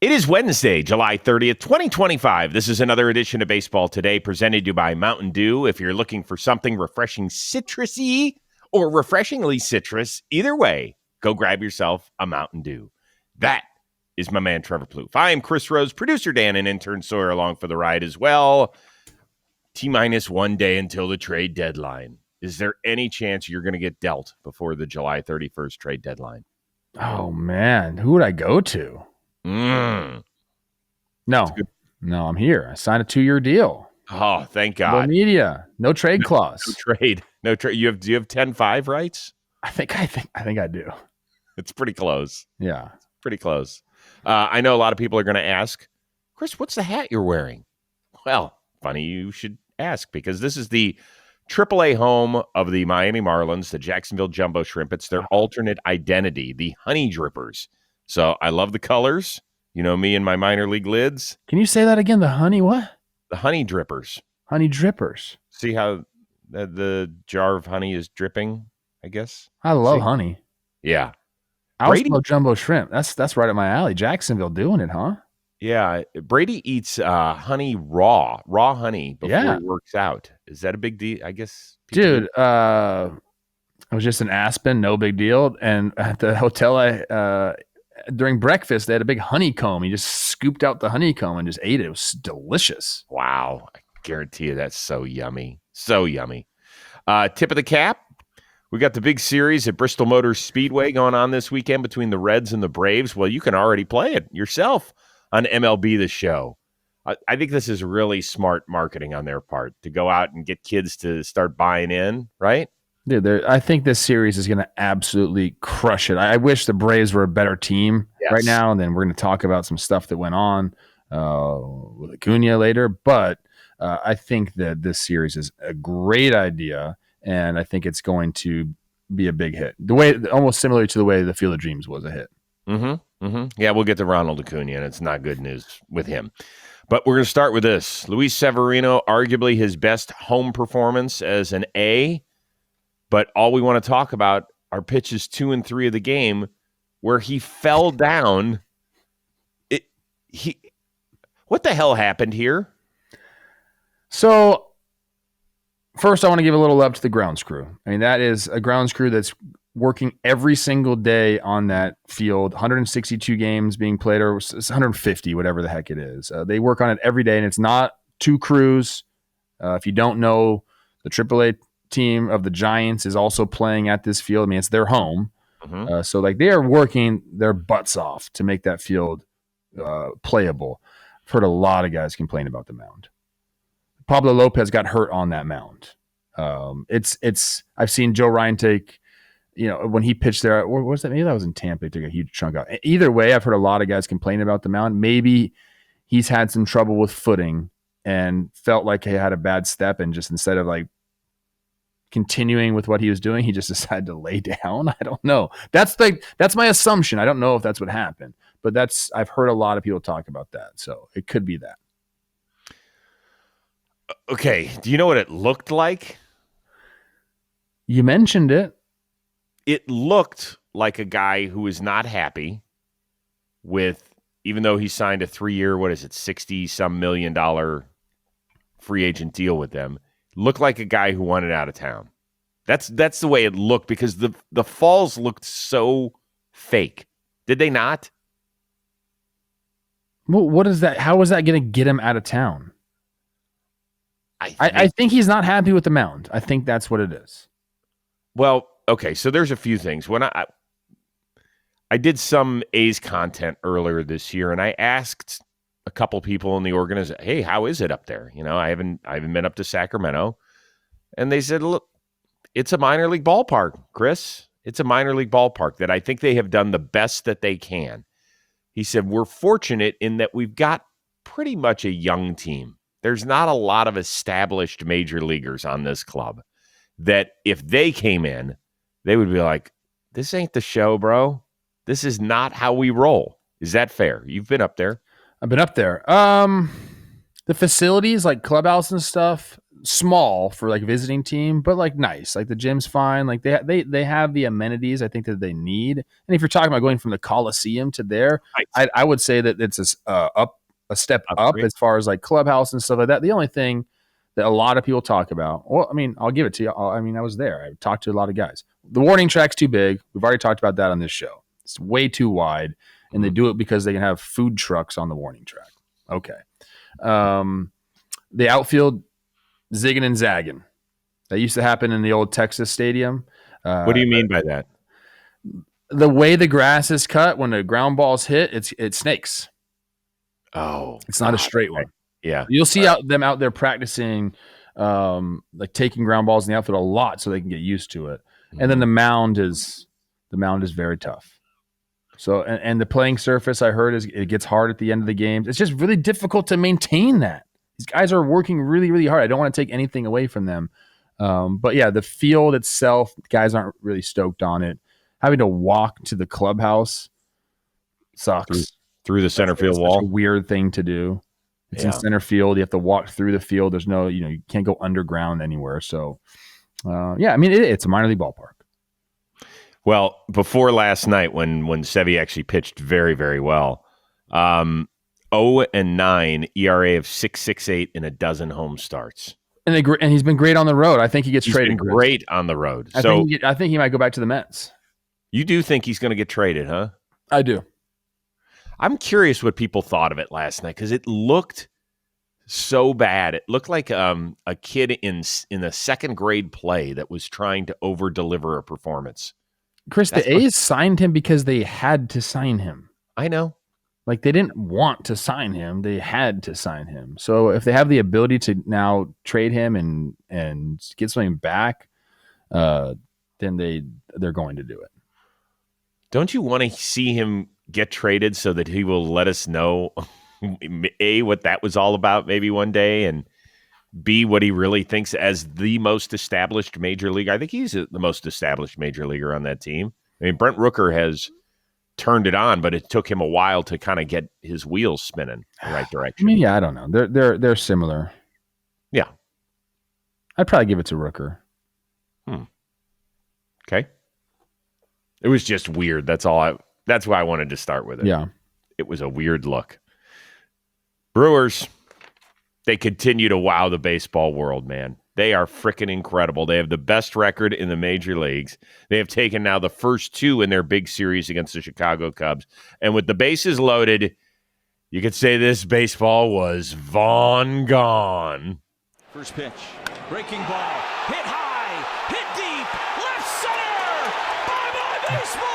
It is Wednesday, July 30th, 2025. This is another edition of Baseball Today presented to you by Mountain Dew. If you're looking for something refreshing citrusy or refreshingly citrus, either way, go grab yourself a Mountain Dew. That is my man, Trevor Plouffe. I am Chris Rose, producer Dan, and intern Sawyer along for the ride as well. T-minus 1 day until the trade deadline. Is there any chance you're going to get dealt before the July 31st trade deadline? Oh, man. Who would I go to? No, I'm here. I signed a 2-year deal. Oh, thank God. No media, no trade clause. No trade. Do you have 10-5 rights? I think I do. It's pretty close. Yeah. It's pretty close. I know a lot of people are going to ask, Chris, what's the hat you're wearing? Well, funny you should ask, because this is the AAA home of the Miami Marlins, the Jacksonville Jumbo Shrimp. It's their alternate identity, the Honey Drippers. So I love the colors. You know me and my minor league lids. Can you say that again? The honey what? The Honey Drippers. Honey Drippers. See how the jar of honey is dripping, I guess? I love honey. Yeah. I also love Jumbo Shrimp. That's right up my alley. Jacksonville doing it, huh? Yeah. Brady eats honey raw honey before he works out. Is that a big deal? I guess. Dude, I was just in Aspen, no big deal. And at the hotel, during breakfast, they had a big honeycomb. He just scooped out the honeycomb and just ate it. It was delicious. Wow. I guarantee you that's so yummy. So yummy. Tip of the cap. We got the big series at Bristol Motor Speedway going on this weekend between the Reds and the Braves. Well, you can already play it yourself on MLB The Show. I think this is really smart marketing on their part to go out and get kids to start buying in, right? Dude, I think this series is going to absolutely crush it. I wish the Braves were a better team right now, and then we're going to talk about some stuff that went on with Acuna later. But I think that this series is a great idea, and I think it's going to be a big hit. Almost similar to the way the Field of Dreams was a hit. Mm-hmm. Mm-hmm. Yeah, we'll get to Ronald Acuna, and it's not good news with him. But we're going to start with this. Luis Severino, arguably his best home performance as an A. But all we want to talk about are pitches 2 and 3 of the game where he fell down. What the hell happened here? So, first I want to give a little love to the grounds crew. I mean, that is a grounds crew that's working every single day on that field. 162 games being played, or 150, whatever the heck it is. They work on it every day, and it's not 2 crews. If you don't know, the AAA team of the Giants is also playing at this field. I mean, it's their home. Mm-hmm. So they are working their butts off to make that field playable. I've heard a lot of guys complain about the mound. Pablo Lopez got hurt on that mound. I've seen Joe Ryan take, when he pitched there, or was that, maybe that was in Tampa, he took a huge chunk out. Either way, I've heard a lot of guys complain about the mound. Maybe he's had some trouble with footing and felt like he had a bad step, and just instead of continuing with what he was doing, he just decided to lay down. I don't know. That's my assumption. I don't know if that's what happened, but I've heard a lot of people talk about that. So it could be that. Okay. Do you know what it looked like? You mentioned it. It looked like a guy who was not happy with, even though he signed a 3-year, $60-some million free agent deal with them. Looked like a guy who wanted out of town. That's the way it looked, because the falls looked so fake. Did they not? Well, what is that? How is that going to get him out of town? I think he's not happy with the mound. I think that's what it is. Well, okay, so there's a few things. When I did some A's content earlier this year, and I asked a couple people in the organization, hey, how is it up there? I haven't been up to Sacramento. And they said, look, it's a minor league ballpark, Chris. It's a minor league ballpark that I think they have done the best that they can. He said, we're fortunate in that we've got pretty much a young team. There's not a lot of established major leaguers on this club that if they came in, they would be like, this ain't the show, bro. This is not how we roll. Is that fair? You've been up there. I've been up there. The facilities, like clubhouse and stuff, small for like visiting team, but like nice. Like the gym's fine. Like they have the amenities I think that they need. And if you're talking about going from the Coliseum to there, Right. I would say that it's a step up Upgrade. as far as like clubhouse and stuff like that. The only thing that a lot of people talk about, well, I mean, I'll give it to you. I mean, I was there. I talked to a lot of guys. The warning track's too big. We've already talked about that on this show. It's way too wide, and they do it because they can have food trucks on the warning track. Okay. The outfield, zigging and zagging. That used to happen in the old Texas stadium. What do you mean by that? The way the grass is cut when the ground balls hit, it snakes. Oh, it's not a straight one. Yeah, you'll see them out there practicing, like taking ground balls in the outfield a lot, so they can get used to it. And then the mound is very tough. So and the playing surface, I heard, it gets hard at the end of the games. It's just really difficult to maintain that. These guys are working really, really hard. I don't want to take anything away from them. But yeah, the field itself, guys aren't really stoked on it. Having to walk to the clubhouse sucks. Through the center field wall. A weird thing to do. It's in center field. You have to walk through the field. There's no, you can't go underground anywhere. So, yeah, I mean, it's a minor league ballpark. Well, before last night when Sevy actually pitched very, very well, 0-9 ERA of 6.68 in a dozen home starts. And he's been great on the road. I think he gets traded. Great on the road. I think he might go back to the Mets. You do think he's going to get traded, huh? I do. I'm curious what people thought of it last night because it looked so bad. It looked like a kid in a second grade play that was trying to over deliver a performance. Chris, the A's signed him because they had to sign him. I know. Like, they didn't want to sign him. They had to sign him. So if they have the ability to now trade him and get something back, then they're going to do it. Don't you want to see him get traded so that he will let us know, A, what that was all about maybe one day, and B, what he really thinks as the most established major leaguer? I think he's the most established major leaguer on that team. I mean, Brent Rooker has turned it on, but it took him a while to kind of get his wheels spinning the right direction. I mean, yeah, I don't know. They're similar. Yeah. I'd probably give it to Rooker. Okay. It was just weird. That's why I wanted to start with it. Yeah. It was a weird look. Brewers, they continue to wow the baseball world, man. They are freaking incredible. They have the best record in the major leagues. They have taken now the first two in their big series against the Chicago Cubs. And with the bases loaded, you could say this baseball was Vaughn gone. First pitch, breaking ball, hit high, hit deep, left center, bye-bye baseball!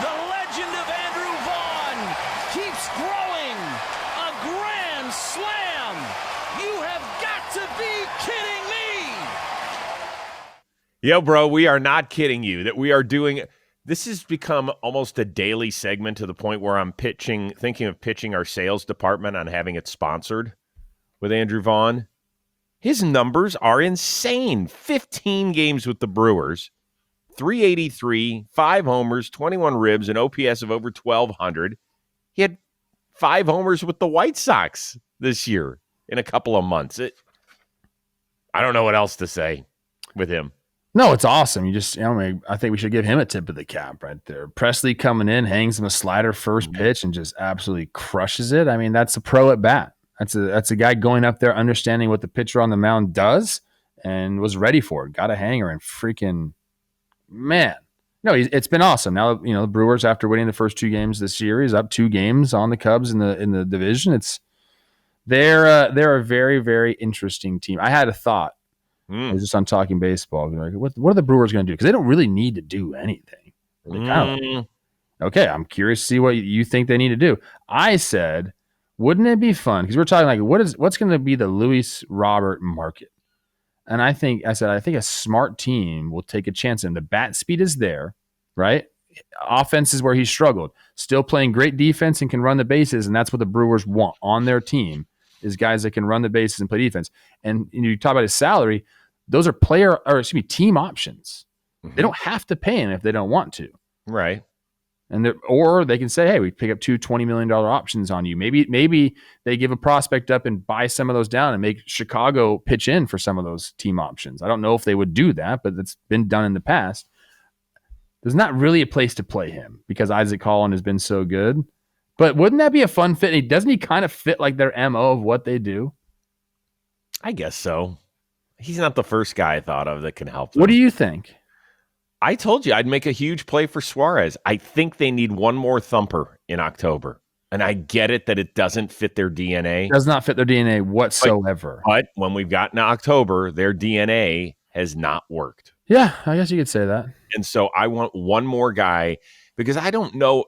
The legend of Andrew Vaughn keeps growing, a grand slam! You have got to be kidding me! Yo, bro, we are not kidding you that we are doing... This has become almost a daily segment to the point where I'm thinking of pitching our sales department on having it sponsored with Andrew Vaughn. His numbers are insane. 15 games with the Brewers, 383, 5 homers, 21 ribs, an OPS of over 1,200. He had 5 homers with the White Sox this year in a couple of months. I don't know what else to say with him. No, it's awesome. I think we should give him a tip of the cap right there. Presley coming in, hangs him a slider first pitch and just absolutely crushes it. I mean, that's a pro at bat. That's a guy going up there, understanding what the pitcher on the mound does and was ready for it. Got a hanger and freaking, man. No, it's been awesome. Now, the Brewers, after winning the first 2 games this series, up 2 games on the Cubs in the division. They're a very, very interesting team. I had a thought. I was just on Talking Baseball. Like, what are the Brewers going to do? Because they don't really need to do anything. Okay, I'm curious to see what you think they need to do. I said, wouldn't it be fun? Because we're talking like, what's going to be the Luis Robert market? And I think a smart team will take a chance. And the bat speed is there, right? Offense is where he struggled. Still playing great defense and can run the bases, and that's what the Brewers want on their team, is guys that can run the bases and play defense. And you talk about his salary, those are team options. Mm-hmm. They don't have to pay him if they don't want to. Right. Or they can say, hey, we pick up two $20 million options on you. Maybe they give a prospect up and buy some of those down and make Chicago pitch in for some of those team options. I don't know if they would do that, but it's been done in the past. There's not really a place to play him because Isaac Holland has been so good. But wouldn't that be a fun fit? Doesn't he kind of fit like their MO of what they do? I guess so. He's not the first guy I thought of that can help them. What do you think? I told you I'd make a huge play for Suarez. I think they need one more thumper in October. And I get it that it doesn't fit their DNA. It does not fit their DNA whatsoever. But when we've gotten to October, their DNA has not worked. Yeah, I guess you could say that. And so I want one more guy because I don't know.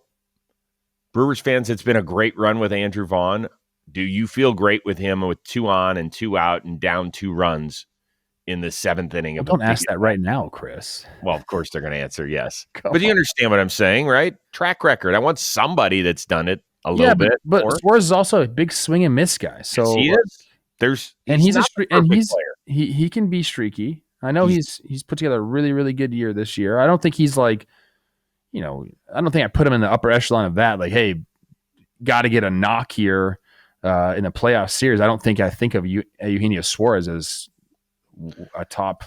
Brewers fans, it's been a great run with Andrew Vaughn. Do you feel great with him with 2 on and 2 out and down 2 runs in the 7th inning? Don't ask that right now, Chris. Well, of course they're going to answer yes. But you understand what I'm saying, right? Track record. I want somebody that's done it a little bit. But Suarez is also a big swing and miss guy. So yes, he is. He can be streaky. I know he's put together a really, really good year this year. I don't think he's like, I don't think I put him in the upper echelon of that. Like, hey, got to get a knock here in the playoff series. I don't think I think of Eugenio Suarez as a top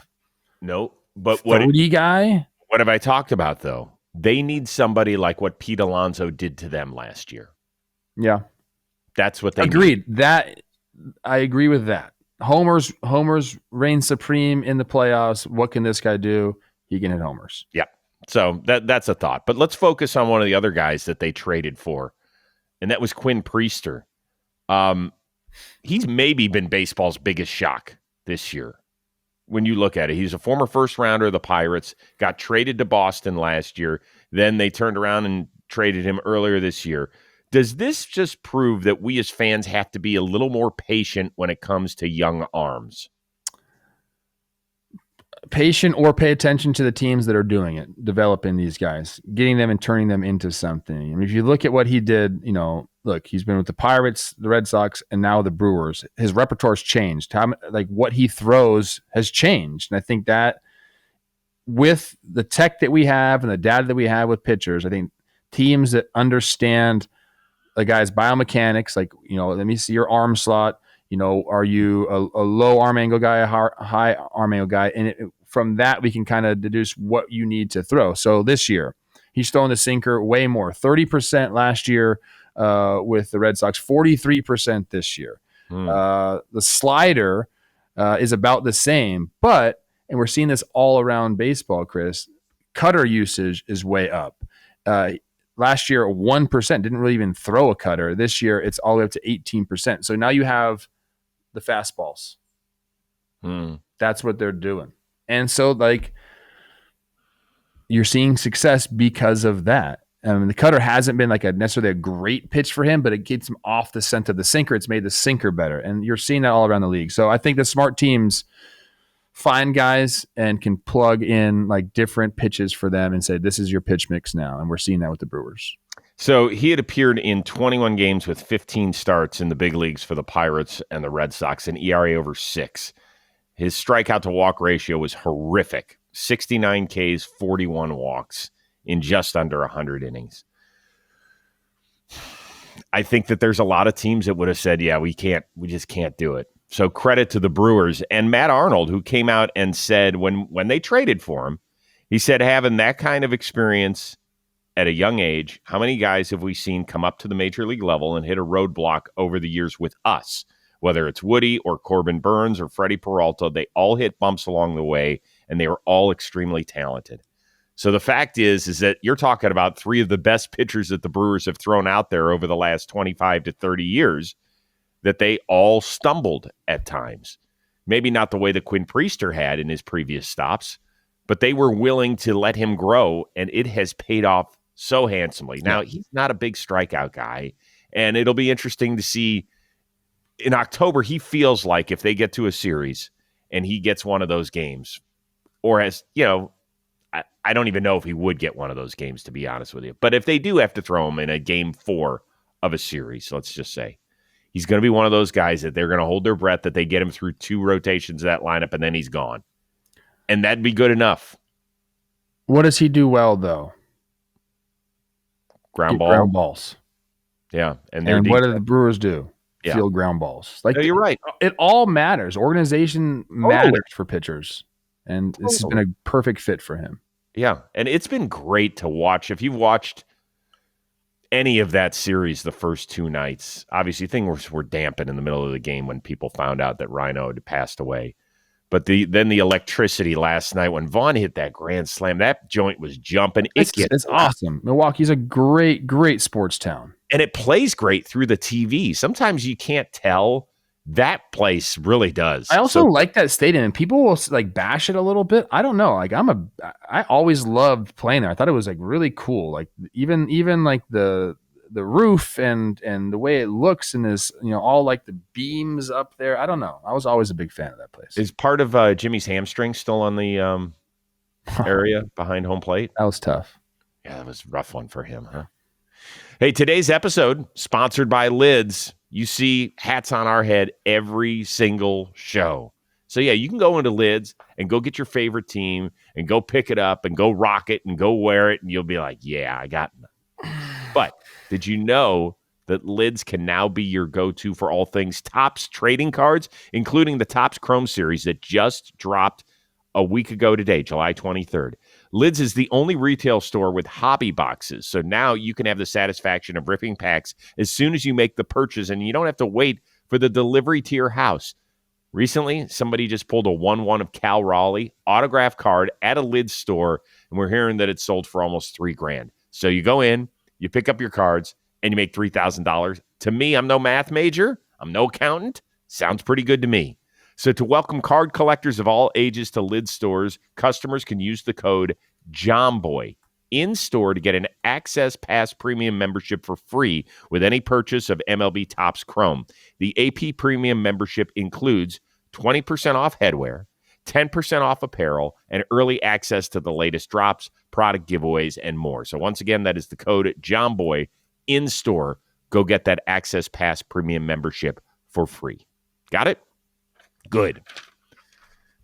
but 30 guy. What have I talked about, though? They need somebody like what Pete Alonso did to them last year. Yeah. That's what they agreed. I agree with that. Homers reign supreme in the playoffs. What can this guy do? He can hit homers. Yeah. So that's a thought. But let's focus on one of the other guys that they traded for, and that was Quinn Priester. He's maybe been baseball's biggest shock this year. When you look at it, he's a former first rounder of the Pirates, got traded to Boston last year. Then they turned around and traded him earlier this year. Does this just prove that we as fans have to be a little more patient when it comes to young arms? Patient or pay attention to the teams that are doing it, developing these guys, getting them and turning them into something. I mean, if you look at what he did, look, he's been with the Pirates, the Red Sox, and now the Brewers. His repertoire's changed. What he throws has changed. And I think that with the tech that we have and the data that we have with pitchers, I think teams that understand the guy's biomechanics, let me see your arm slot. Are you a low arm angle guy, a high arm angle guy? And from that, we can kind of deduce what you need to throw. So this year, he's throwing the sinker way more, 30% last year with the Red Sox, 43% this year. The slider is about the same, and we're seeing this all around baseball, Chris, cutter usage is way up. Last year, 1% didn't really even throw a cutter. This year, it's all the way up to 18%. So now you have the fastballs. That's what they're doing. And so, you're seeing success because of that. The cutter hasn't been necessarily a great pitch for him, but it gets him off the scent of the sinker. It's made the sinker better. And you're seeing that all around the league. So I think the smart teams find guys and can plug in different pitches for them and say, this is your pitch mix now. And we're seeing that with the Brewers. So he had appeared in 21 games with 15 starts in the big leagues for the Pirates and the Red Sox, an ERA over 6. His strikeout to walk ratio was horrific. 69 Ks, 41 walks in just under 100 innings. I think that there's a lot of teams that would have said, yeah, we just can't do it. So credit to the Brewers and Matt Arnold, who came out and said when they traded for him, he said having that kind of experience at a young age, how many guys have we seen come up to the major league level and hit a roadblock over the years with us? Whether it's Woody or Corbin Burns or Freddie Peralta, they all hit bumps along the way, and they were all extremely talented. So the fact is that you're talking about 3 of the best pitchers that the Brewers have thrown out there over the last 25 to 30 years, that they all stumbled at times. Maybe not the way that Quinn Priester had in his previous stops, but they were willing to let him grow, and it has paid off so handsomely. Now, he's not a big strikeout guy, and it'll be interesting to see in October. He feels like if they get to a series and he gets one of those games, or I don't even know if he would get one of those games, to be honest with you. But if they do have to throw him in a game 4 of a series, let's just say, he's going to be one of those guys that they're going to hold their breath that they get him through 2 rotations of that lineup, and then he's gone. And that'd be good enough. What does he do well, though? ground balls. Yeah, and what do the Brewers do? Yeah. Field ground balls. Like, no, you're right. It all matters. Organization matters for pitchers, and this has been a perfect fit for him. Yeah, and it's been great to watch. If you've watched any of that series the first 2 nights, obviously things were dampened in the middle of the game when people found out that Rhino had passed away. But then the electricity last night when Vaughn hit that grand slam, that joint was jumping. It's awesome. Milwaukee's a great, great sports town. And it plays great through the TV. Sometimes you can't tell. That place really does. I also like that stadium, and people will like bash it a little bit. I don't know. Like I always loved playing there. I thought it was like really cool. Like even like the roof and the way it looks and this, all like the beams up there. I don't know. I was always a big fan of that place. Is part of Jimmy's hamstring still on the area behind home plate? That was tough. Yeah, that was a rough one for him, huh? Hey, today's episode sponsored by Lids. You see hats on our head every single show. So, yeah, you can go into Lids and go get your favorite team and go pick it up and go rock it and go wear it. And you'll be like, yeah, I got it. But did you know that Lids can now be your go-to for all things Topps trading cards, including the Topps Chrome series that just dropped a week ago today, July 23rd. Lids is the only retail store with hobby boxes. So now you can have the satisfaction of ripping packs as soon as you make the purchase, and you don't have to wait for the delivery to your house. Recently, somebody just pulled a 1/1 of Cal Raleigh autograph card at a Lids store, and we're hearing that it's sold for almost $3,000. So you go in, you pick up your cards, and you make $3,000. To me, I'm no math major. I'm no accountant. Sounds pretty good to me. So to welcome card collectors of all ages to Lids stores, customers can use the code JOMBOY in-store to get an Access Pass Premium membership for free with any purchase of MLB Topps Chrome. The AP Premium membership includes 20% off headwear, 10% off apparel, and early access to the latest drops, product giveaways, and more. So once again, that is the code JOMBOY in-store. Go get that Access Pass Premium membership for free. Got it? Good.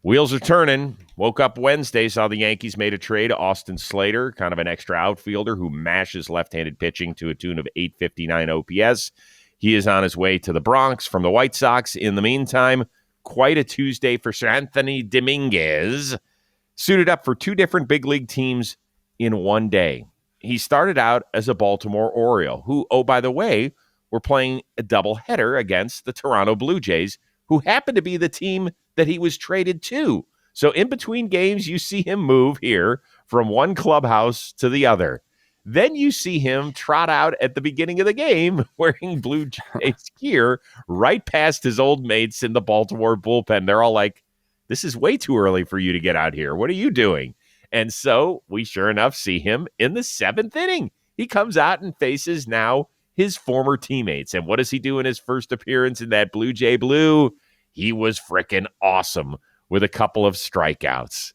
Wheels are turning. Woke up Wednesday, saw the Yankees made a trade to Austin Slater, kind of an extra outfielder who mashes left-handed pitching to a tune of 859 OPS. He is on his way to the Bronx from the White Sox. In the meantime, quite a Tuesday for Seranthony Domínguez, suited up for 2 different big league teams in one day. He started out as a Baltimore Oriole, who, oh, by the way, were playing a doubleheader against the Toronto Blue Jays, who happened to be the team that he was traded to. So in between games, you see him move here from one clubhouse to the other. Then you see him trot out at the beginning of the game wearing Blue Jays gear right past his old mates in the Baltimore bullpen. They're all like, this is way too early for you to get out here. What are you doing? And so we sure enough see him in the 7th inning. He comes out and faces now his former teammates. And what does he do in his first appearance in that Blue Jay blue? He was frickin' awesome with a couple of strikeouts.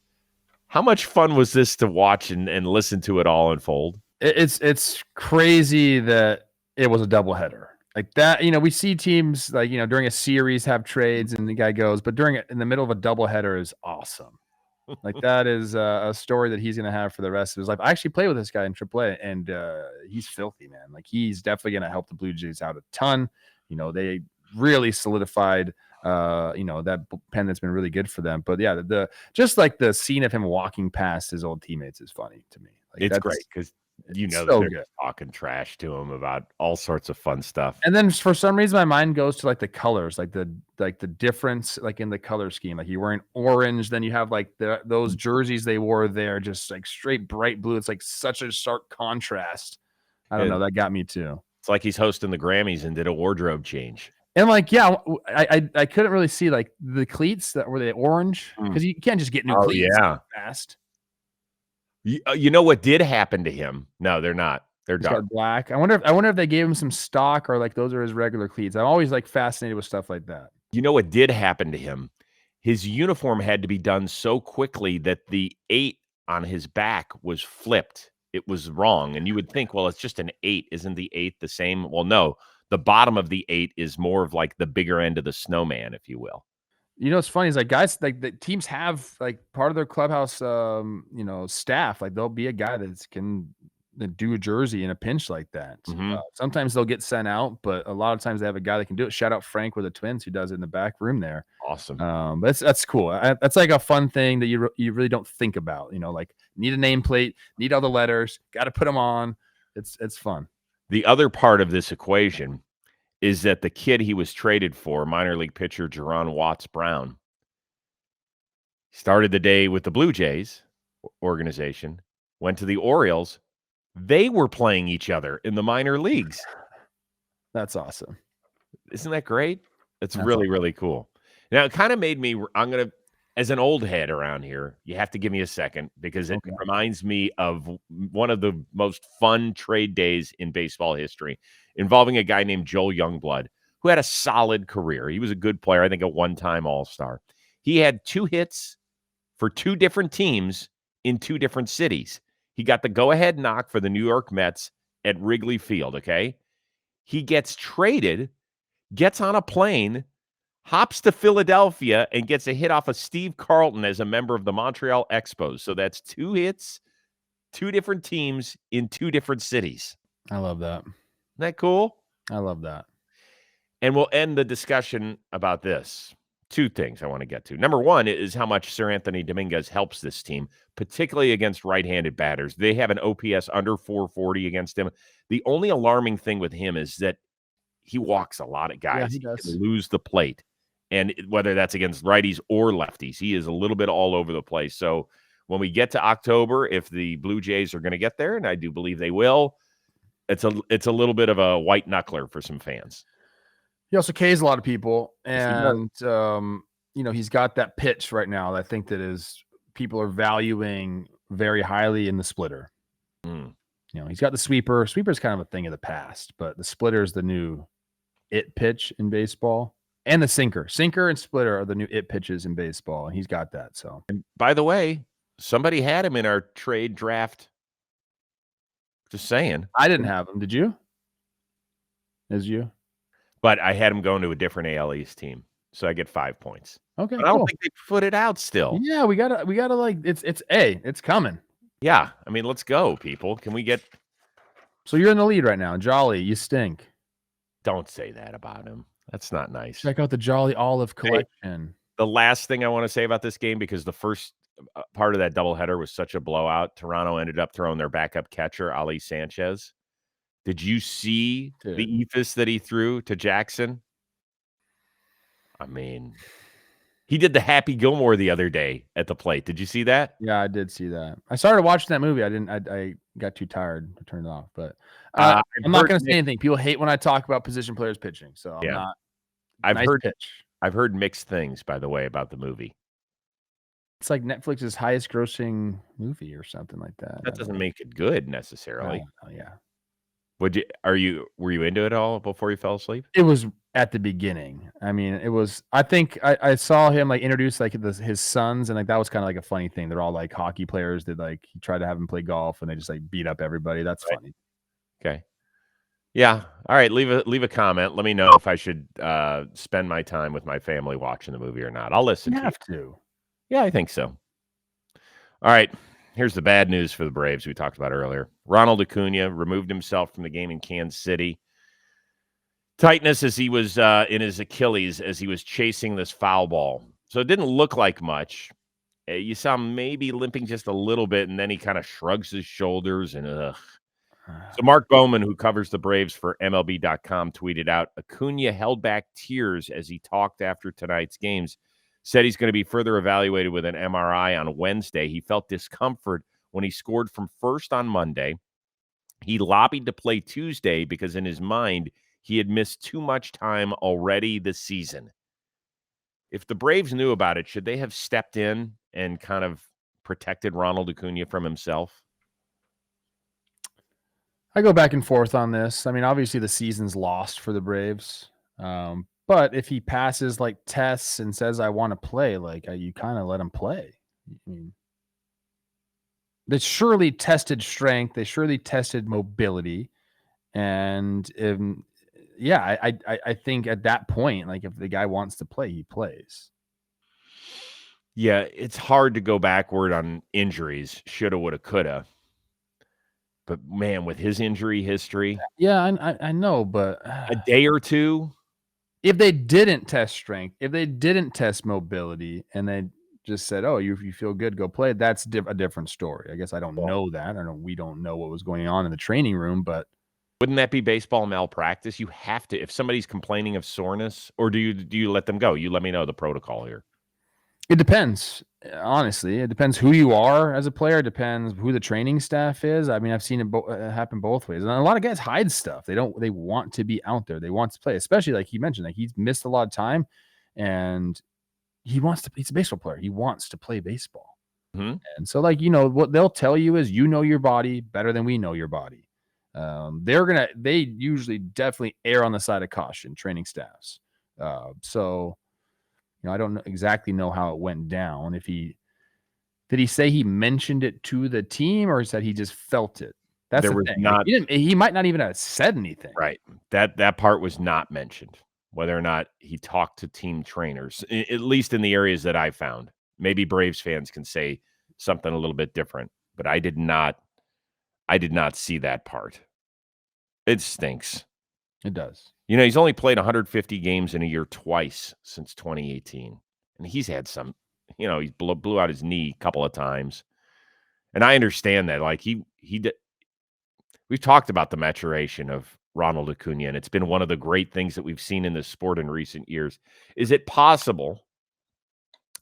How much fun was this to watch and listen to it all unfold? It's crazy that it was a doubleheader like that. We see teams like, during a series have trades and the guy goes, but in the middle of a doubleheader is awesome. Like that is a story that he's going to have for the rest of his life. I actually played with this guy in AAA, and he's filthy, man. Like he's definitely going to help the Blue Jays out a ton. They really solidified, that pen that's been really good for them. But yeah, just like the scene of him walking past his old teammates is funny to me. Like, it's great because so they're good. Talking trash to him about all sorts of fun stuff. And then for some reason, my mind goes to like the colors, like the difference, like in the color scheme. Like you're wearing orange, then you have like those jerseys they wore there, just like straight bright blue. It's like such a stark contrast. I don't know. That got me too. It's like he's hosting the Grammys and did a wardrobe change. And like, yeah, I couldn't really see like the cleats that were the orange because you can't just get new cleats fast. You know what did happen to him? No, they're not. They're dark black. I wonder if they gave him some stock or like those are his regular cleats. I'm always like fascinated with stuff like that. You know what did happen to him? His uniform had to be done so quickly that the 8 on his back was flipped. It was wrong. And you would think, well, it's just an 8. Isn't the 8 the same? Well, no. The bottom of the 8 is more of like the bigger end of the snowman, if you will. What's funny is like guys, like the teams have like part of their clubhouse, staff. Like there'll be a guy that can do a jersey in a pinch like that. Mhm. Sometimes they'll get sent out, but a lot of times they have a guy that can do it. Shout out Frank with the Twins who does it in the back room there. Awesome. But that's cool. That's like a fun thing that you really don't think about. Like need a nameplate, need all the letters, got to put them on. It's fun. The other part of this equation is that the kid he was traded for, minor league pitcher Jerron Watts Brown, started the day with the Blue Jays organization, went to the Orioles. They were playing each other in the minor leagues. That's awesome. Isn't that great? That's That's really, awesome. really cool. Now, it kind of made me, as an old head around here, you have to give me a second because it reminds me of one of the most fun trade days in baseball history involving a guy named Joel Youngblood, who had a solid career. He was a good player, I think a one-time All-Star. He had 2 hits for 2 different teams in 2 different cities. He got the go-ahead knock for the New York Mets at Wrigley Field, okay? He gets traded, gets on a plane, hops to Philadelphia, and gets a hit off of Steve Carlton as a member of the Montreal Expos. So that's 2 hits, 2 different teams in 2 different cities. I love that. Isn't that cool? I love that. And we'll end the discussion about this. 2 things I want to get to. Number 1 is how much Seranthony Domínguez helps this team, particularly against right-handed batters. They have an OPS under 440 against him. The only alarming thing with him is that he walks a lot of guys. He does. He can lose the plate. And whether that's against righties or lefties, he is a little bit all over the place. So when we get to October, if the Blue Jays are going to get there, and I do believe they will, it's a little bit of a white knuckler for some fans. He also Ks a lot of people, and he's got that pitch right now. I think that people are valuing very highly in the splitter. He's got the sweeper. Sweeper's kind of a thing of the past, but the splitter is the new it pitch in baseball, and the sinker and splitter are the new it pitches in baseball, and he's got that. So, and by the way, somebody had him in our trade draft. Just saying, I didn't have him. Did you? As you? But I had him going to a different AL East team, so I get 5 points. Okay, but I don't think they put it out still. Yeah, we gotta like it's coming. Yeah, I mean, let's go, people. Can we get? So you're in the lead right now, Jolly. You stink. Don't say that about him. That's not nice. Check out the Jolly Olive collection. Hey, the last thing I want to say about this game, because the first part of that doubleheader was such a blowout. Toronto ended up throwing their backup catcher, Ali Sanchez. Did you see the eephus that he threw to Jackson? I mean, he did the Happy Gilmore the other day at the plate. Did you see that? Yeah, I did see that. I started watching that movie. I got too tired to turn it off. But I'm not going to say anything. People hate when I talk about position players pitching. So I'm not. I've heard mixed things, by the way, about the movie. It's like Netflix's highest grossing movie or something like that. That doesn't make it good necessarily. Oh, yeah. Were you into it all before you fell asleep? It was at the beginning. I mean, it was. I think I saw him like introduce like his sons, and like that was kind of like a funny thing. They're all like hockey players that like he tried to have them play golf, and they just like beat up everybody. That's funny. Okay. Yeah. All right. Leave a comment. Let me know if I should spend my time with my family watching the movie or not. I'll listen. You have to. Yeah, I think so. All right. Here's the bad news for the Braves we talked about earlier. Ronald Acuna removed himself from the game in Kansas City. Tightness as he was in his Achilles as he was chasing this foul ball. So it didn't look like much. You saw him maybe limping just a little bit, and then he kind of shrugs his shoulders and So Mark Bowman, who covers the Braves for MLB.com, tweeted out, Acuna held back tears as he talked after tonight's games. Said he's going to be further evaluated with an MRI on Wednesday. He felt discomfort when he scored from first on Monday. He lobbied to play Tuesday because in his mind, he had missed too much time already this season. If the Braves knew about it, should they have stepped in and kind of protected Ronald Acuna from himself? I go back and forth on this. I mean, obviously the season's lost for the Braves. But if he passes like tests and says, I want to play, like you kind of let him play. I mean, they surely tested strength. They surely tested mobility. And I think at that point, like if the guy wants to play, he plays. Yeah, it's hard to go backward on injuries. Shoulda, woulda, coulda. But man, with his injury history, Yeah, I know, but a day or two. if they didn't test strength, if they didn't test mobility, and they just said, "Oh, you feel good, go play," that's a different story. I guess I don't know that. We don't know what was going on in the training room, but Wouldn't that be baseball malpractice? You have to, if somebody's complaining of soreness, or do you let them go? You let me know the protocol here. it depends. Honestly, it depends who you are as a player. It depends who the training staff is. I mean, I've seen it happen both ways. And a lot of guys hide stuff. They want to be out there. They want to play, especially like he mentioned, like he's missed a lot of time, and he wants to. He's a baseball player. He wants to play baseball. Mm-hmm. And so, like, what they'll tell you is, you know your body better than we know your body. They usually definitely err on the side of caution, training staffs. So. I don't exactly know how it went down. Did he say he mentioned it to the team, or said he just felt it? That's There the was thing. not, he might not even have said anything. right. That part was not mentioned. Whether or not he talked to team trainers, at least in the areas that I found. Maybe Braves fans can say something a little bit different, but I did not see that part. It stinks. It does. He's only played 150 games in a year twice since 2018. And he's had some, he blew out his knee a couple of times. And I understand that. Like we've talked about the maturation of Ronald Acuna, and it's been one of the great things that we've seen in this sport in recent years. Is it possible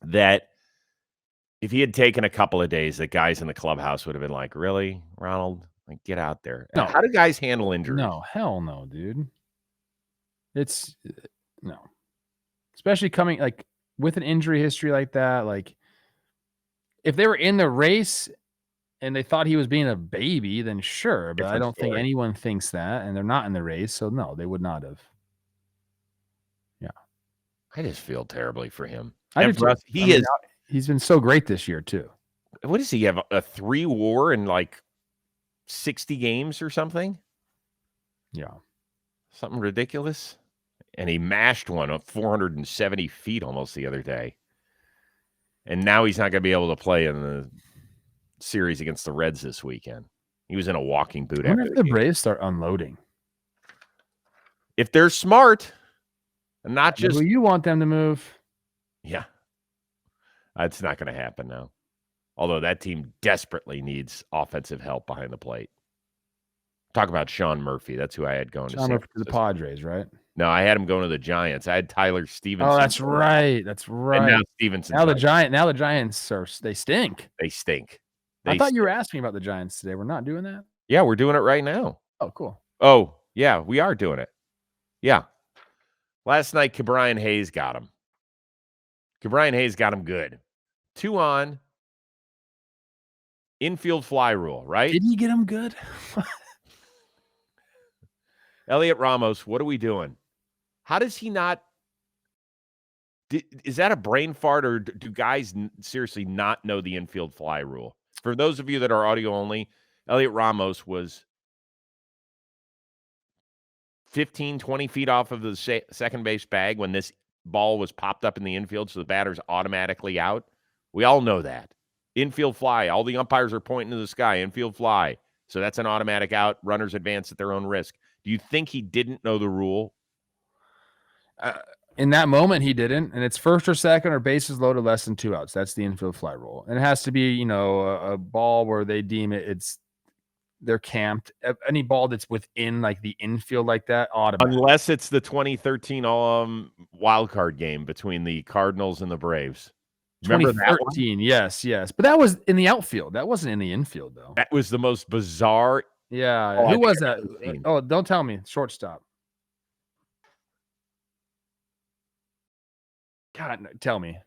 that if he had taken a couple of days, that guys in the clubhouse would have been like, really, Ronald? Like, get out there. No. How do guys handle injuries? No, hell no, dude. It's no. Especially coming like with an injury history like that. Like, if they were in the race and they thought he was being a baby, then sure. But I don't think anyone thinks that, and they're not in the race, so no, they would not have. Yeah. I just feel terribly for him. He's been so great this year too. What does he have? A 3 WAR in like 60 games or something? Yeah. Something ridiculous. And he mashed one up 470 feet almost the other day. And now he's not going to be able to play in the series against the Reds this weekend. He was in a walking boot. I wonder if the Braves start unloading. If they're smart, and not just who you want them to move. Yeah. That's not going to happen now. Although that team desperately needs offensive help behind the plate. Talk about Sean Murphy. That's who I had going to the Padres, right? No, I had him going to the Giants. I had Tyler Stevenson. Oh, that's right. That's right. And now Stevenson. Now the Giants they stink. They stink. I thought you were asking about the Giants today. We're not doing that? Yeah, we're doing it right now. Oh, cool. Oh, yeah, we are doing it. Yeah. Last night, Ke'Bryan Hayes got him. Ke'Bryan Hayes got him good. 2 on. Infield fly rule, right? Did he get him good? Elliot Ramos, what are we doing? How does he not? Is that a brain fart, or do guys seriously not know the infield fly rule? For those of you that are audio only, Elliot Ramos was 15, 20 feet off of the second base bag when this ball was popped up in the infield, so the batter's automatically out. We all know that. Infield fly. All the umpires are pointing to the sky. Infield fly. So that's an automatic out. Runners advance at their own risk. Do you think he didn't know the rule? In that moment, he didn't. And it's first or second or bases loaded less than 2 outs. That's the infield fly rule. And it has to be, a ball where they deem they're camped. Any ball that's within like the infield like that, automatic. Unless it's the 2013 wild card game between the Cardinals and the Braves. Remember 2013, yes. But that was in the outfield. That wasn't in the infield, though. That was the most bizarre. Yeah. Who was that? Oh, don't tell me. Shortstop. God, tell me.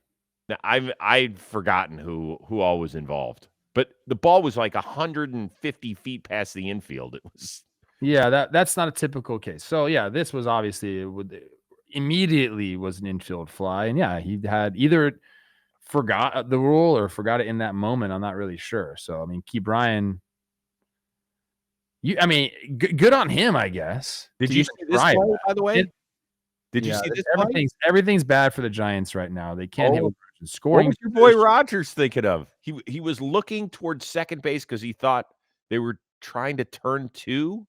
Now, I'd forgotten who all was involved. But the ball was like 150 feet past the infield. It was. Yeah, that's not a typical case. So, yeah, this was obviously immediately was an infield fly. And, yeah, he had either forgot the rule or forgot it in that moment. I'm not really sure. So, I mean, Ke'Bryan, good on him, I guess. Did you see this play, by the way? Did you see this? Everything's bad for the Giants right now. They can't hit scoring. What was your boy Rogers thinking of? He was looking towards second base because he thought they were trying to turn 2?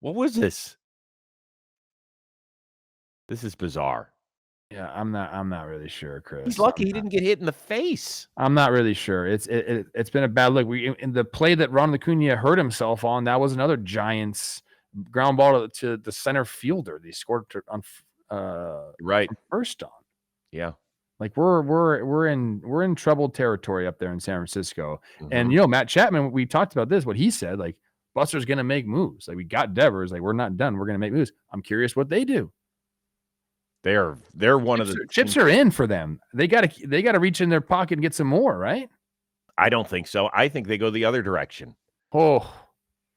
What was this? This is bizarre. Yeah, I'm not really sure, Chris. He's lucky he didn't get hit in the face. I'm not really sure. It's been a bad look. In the play that Ronald Acuna hurt himself on, that was another Giants ground ball to the center fielder. They scored on Right. first on. Yeah. Like we're in troubled territory up there in San Francisco. Mhm. And Matt Chapman, we talked about this, what he said, like Buster's gonna make moves. Like we got Devers, like we're not done. We're gonna make moves. I'm curious what they do. They're one of the chips are in for them. They gotta reach in their pocket and get some more, right? I don't think so. I think they go the other direction. Oh,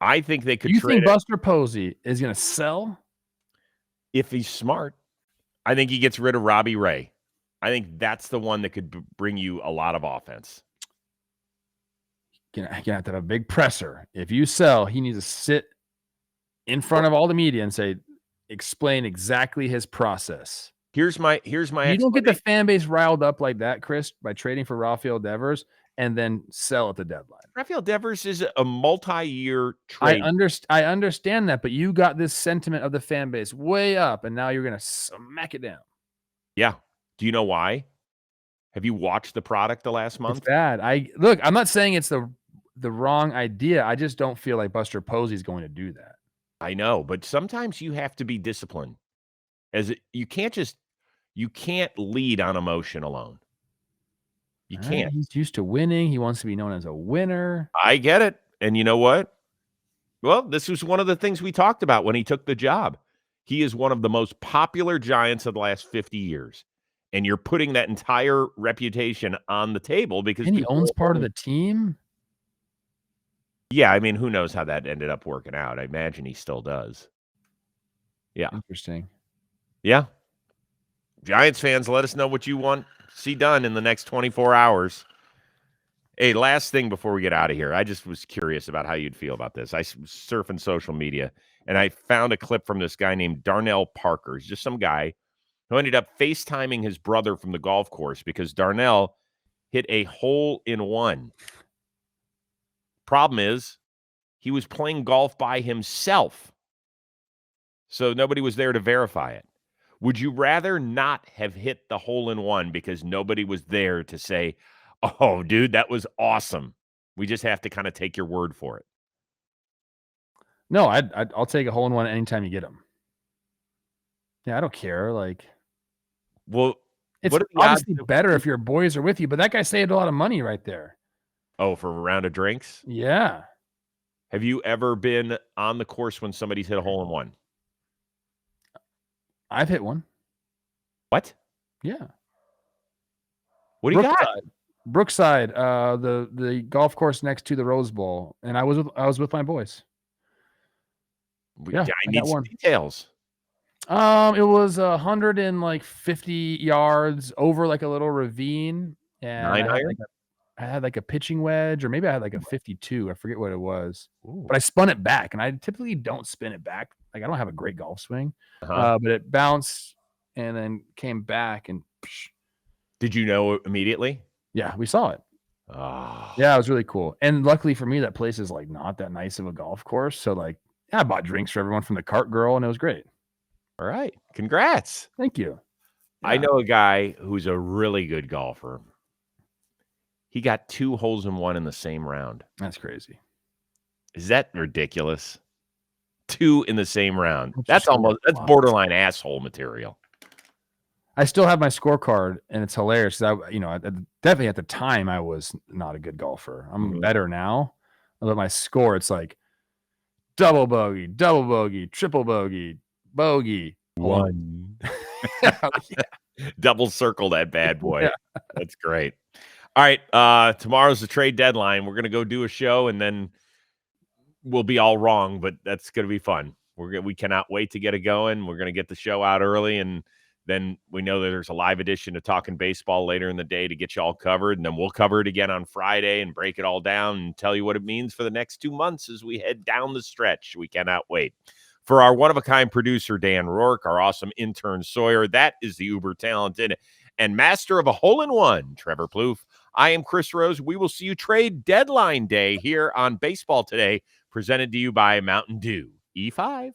I think they could you trade think it Buster Posey is gonna sell? if he's smart. I think he gets rid of Robbie Ray. I think that's the one that could bring you a lot of offense. You're gonna have to have a big presser. If you sell, he needs to sit in front of all the media and explain exactly his process. Here's my You don't get the fan base riled up like that, Chris, by trading for Rafael Devers and then sell at the deadline. Rafael Devers is a multi-year trade. I understand that, but you got this sentiment of the fan base way up, and now you're gonna smack it down. Yeah. Do you know why? Have you watched the product the last month? It's bad. I'm not saying it's the wrong idea. I just don't feel like Buster Posey is going to do that. I know, but sometimes you have to be disciplined. You can't lead on emotion alone. You can't. He's used to winning. He wants to be known as a winner. I get it. And you know what? Well, this was one of the things we talked about when he took the job. He is one of the most popular Giants of the last 50 years. And you're putting that entire reputation on the table because he owns part of the team. Yeah, I mean, who knows how that ended up working out? I imagine he still does. Yeah. Interesting. Yeah. Giants fans, let us know what you want to see done in the next 24 hours. Hey, last thing before we get out of here. I just was curious about how you'd feel about this. I was surfing social media, and I found a clip from this guy named Darnell Parker. He's just some guy who ended up FaceTiming his brother from the golf course because Darnell hit a hole-in-one. Problem is, he was playing golf by himself, so nobody was there to verify it. Would you rather not have hit the hole-in-one because nobody was there to say, oh, dude, that was awesome? We just have to kind of take your word for it. No, I'll take a hole-in-one anytime you get them. Yeah, I don't care. Well, it's obviously better if your boys are with you, but that guy saved a lot of money right there. Oh, for a round of drinks? Yeah. Have you ever been on the course when somebody's hit a hole-in-one? I've hit one. What? Yeah. What do you got? Brookside, the golf course next to the Rose Bowl, and I was with my boys. Yeah, I need some details. It was 150 yards over like a little ravine, and I had like a pitching wedge, or maybe I had like a 52. I forget what it was. Ooh. But I spun it back, and I typically don't spin it back. Like I don't have a great golf swing, but it bounced and then came back. And did you know immediately? Yeah, we saw it. Oh. Yeah, it was really cool. And luckily for me, that place is like not that nice of a golf course. So I bought drinks for everyone from the cart girl, and it was great. All right, congrats. Thank you. Yeah. I know a guy who's a really good golfer. He got 2 holes-in-one in the same round. That's crazy. Is that ridiculous? 2 in the same round. That's borderline asshole material. I still have my scorecard, and it's hilarious. Definitely at the time I was not a good golfer. I'm better now, but my score, it's like double bogey, triple bogey, bogey, 1. Yeah. Double circle that bad boy. Yeah. That's great. All right, tomorrow's the trade deadline. We're gonna go do a show, and then we'll be all wrong, but that's gonna be fun. We cannot wait to get it going. We're gonna get the show out early, and then we know that there's a live edition of Talking Baseball later in the day to get you all covered, and then we'll cover it again on Friday and break it all down and tell you what it means for the next 2 months as we head down the stretch. We cannot wait. For our one-of-a-kind producer, Dan Rourke, our awesome intern, Sawyer, that is the uber-talented and master of a hole-in-one, Trevor Plouffe. I am Chris Rose. We will see you trade deadline day here on Baseball Today, presented to you by Mountain Dew E5.